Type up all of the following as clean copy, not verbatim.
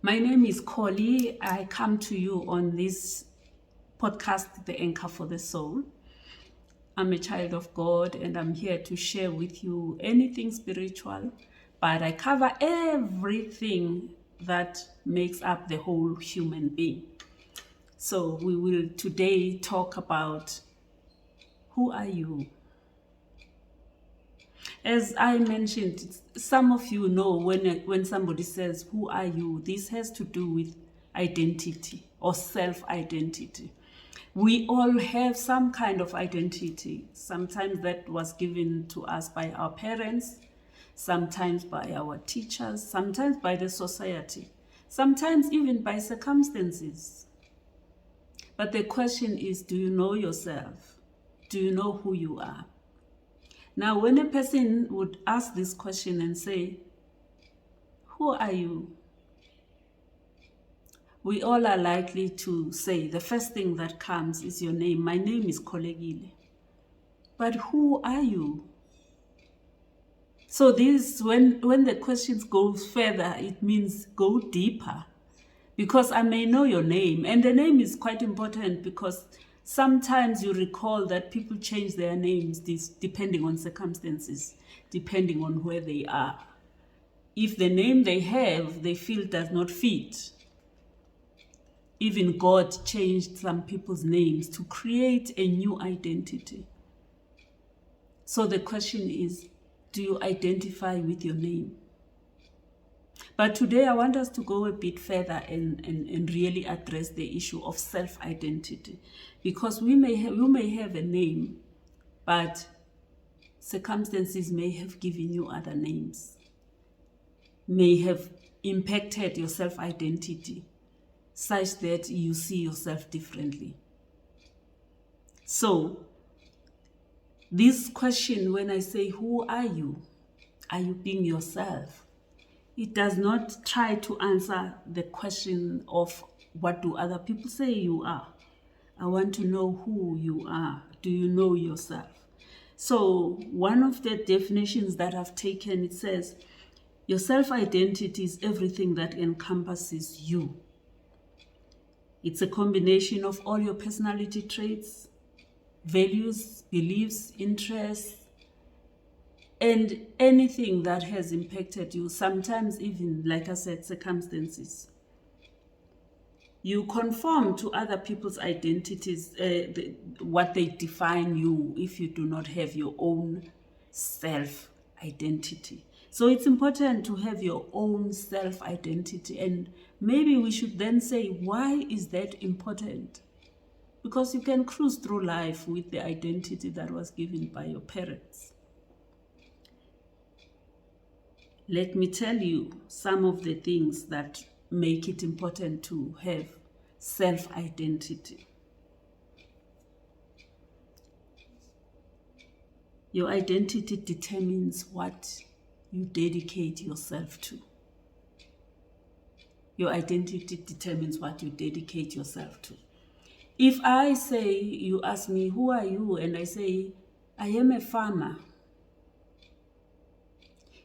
My name is Collie. I come to you on this podcast, The Anchor for the Soul. I'm a child of God and I'm here to share with you anything spiritual, but I cover everything that makes up the whole human being. So we will today talk about who are you? As I mentioned, some of you know when somebody says, who are you? This has to do with identity or self-identity. We all have some kind of identity. Sometimes that was given to us by our parents, sometimes by our teachers, sometimes by the society, sometimes even by circumstances. But the question is, do you know yourself? Do you know who you are? Now, when a person would ask this question and say, who are you? We all are likely to say, the first thing that comes is your name. My name is Kolegile. But who are you? So this, when the questions go further, it means go deeper. Because I may know your name. And the name is quite important because sometimes you recall that people change their names depending on circumstances, depending on where they are. If the name they have, they feel does not fit. Even God changed some people's names to create a new identity. So the question is, do you identify with your name? But today I want us to go a bit further and really address the issue of self-identity. Because you may have a name, but circumstances may have given you other names, may have impacted your self-identity such that you see yourself differently. So this question, when I say, who are you being yourself? It does not try to answer the question of what do other people say you are. I want to know who you are. Do you know yourself? So one of the definitions that I've taken, it says, your self-identity is everything that encompasses you. It's a combination of all your personality traits, values, beliefs, interests, and anything that has impacted you, sometimes even, like I said, circumstances. You conform to other people's identities, what they define you, if you do not have your own self-identity. So it's important to have your own self-identity. And maybe we should then say, why is that important? Because you can cruise through life with the identity that was given by your parents. Let me tell you some of the things that make it important to have self-identity. Your identity determines what you dedicate yourself to. Your identity determines what you dedicate yourself to. If I say, you ask me, who are you? And I say, I am a farmer.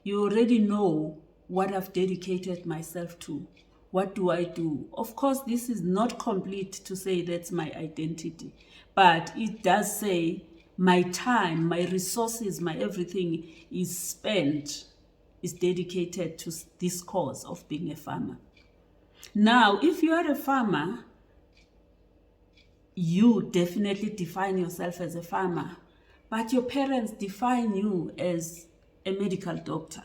You already know what I've dedicated myself to. What do I do? Of course, this is not complete to say that's my identity, but it does say my time, my resources, my everything is dedicated to this cause of being a farmer. Now, if you are a farmer, you definitely define yourself as a farmer, but your parents define you as a medical doctor.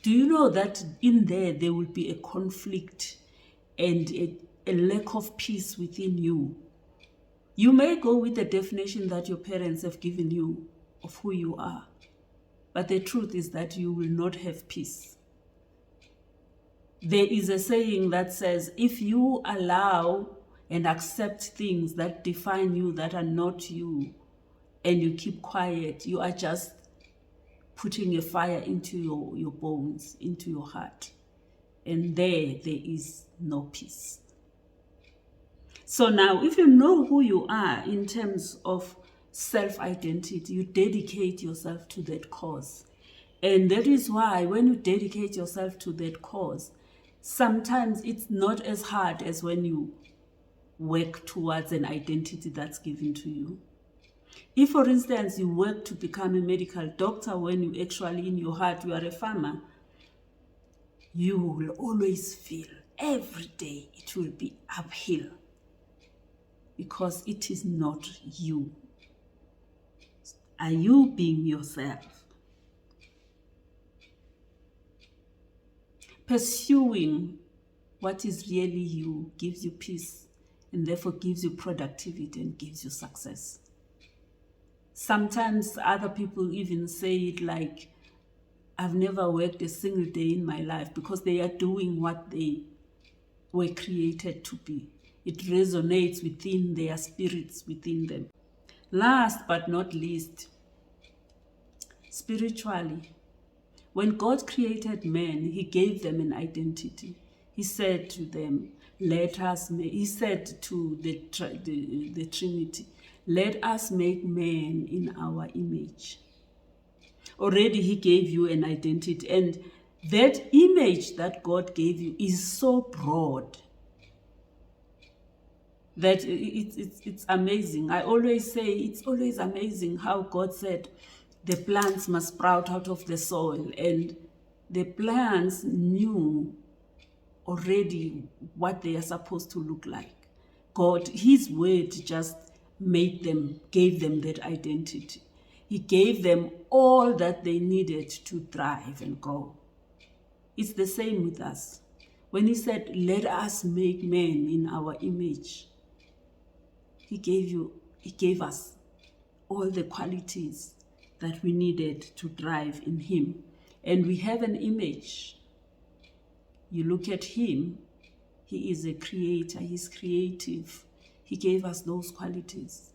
Do you know that in there will be a conflict and a lack of peace within you? You may go with the definition that your parents have given you of who you are, but the truth is that you will not have peace. There is a saying that says, if you allow and accept things that define you that are not you, and you keep quiet, you are just putting a fire into your bones, into your heart. And there is no peace. So now, if you know who you are in terms of self-identity, you dedicate yourself to that cause. And that is why when you dedicate yourself to that cause, Sometimes it's not as hard as when you work towards an identity that's given to you. If, for instance, you work to become a medical doctor when you actually in your heart you are a farmer, you will always feel every day it will be uphill because it is not you. Are you being yourself? Pursuing what is really you gives you peace and therefore gives you productivity and gives you success. Sometimes other people even say it like, I've never worked a single day in my life, because they are doing what they were created to be. It resonates within their spirits, within them. Last but not least, spiritually, when God created man, he gave them an identity. He said to them, let us make, he said to the Trinity, let us make man in our image. Already he gave you an identity, and that image that God gave you is so broad that it's amazing. I always say it's always amazing how God said the plants must sprout out of the soil, and the plants knew already what they are supposed to look like. God, his word just made them, gave them that identity. He gave them all that they needed to thrive and grow. It's the same with us. When he said, let us make man in our image, he gave us all the qualities that we needed to thrive in him. And we have an image. You look at him, he is a creator, he's creative. He gave us those qualities.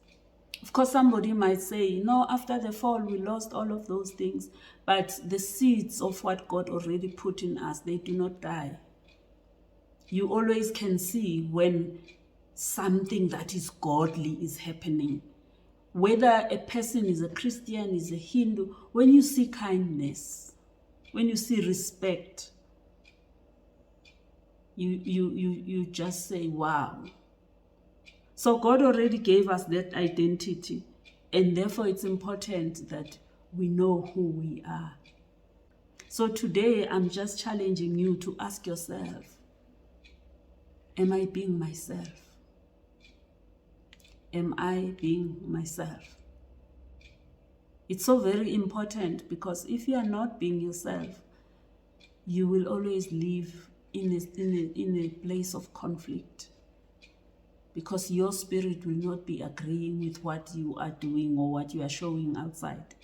Of course, somebody might say, no, after the fall, we lost all of those things. But the seeds of what God already put in us, they do not die. You always can see when something that is godly is happening. Whether a person is a Christian, is a Hindu, when you see kindness, when you see respect, you just say, wow. So God already gave us that identity, and therefore it's important that we know who we are. So today I'm just challenging you to ask yourself, am I being myself? Am I being myself? It's so very important, because if you are not being yourself, you will always live in a place of conflict, because your spirit will not be agreeing with what you are doing or what you are showing outside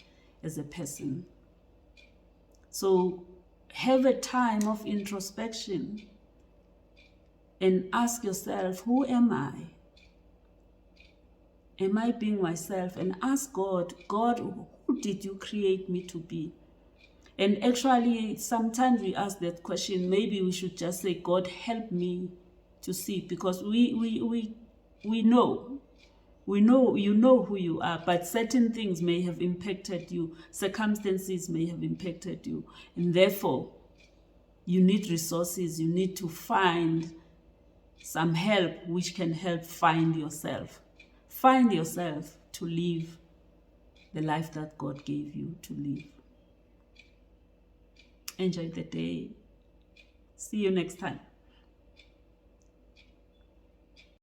as a person. So have a time of introspection and ask yourself, who am I? Am I being myself? And ask God, who did you create me to be? And actually, sometimes we ask that question, maybe we should just say, God, help me to see, because we know. We know, you know who you are, but certain things may have impacted you. Circumstances may have impacted you. And therefore, you need resources. You need to find some help which can help find yourself. Find yourself to live the life that God gave you to live. Enjoy the day. See you next time.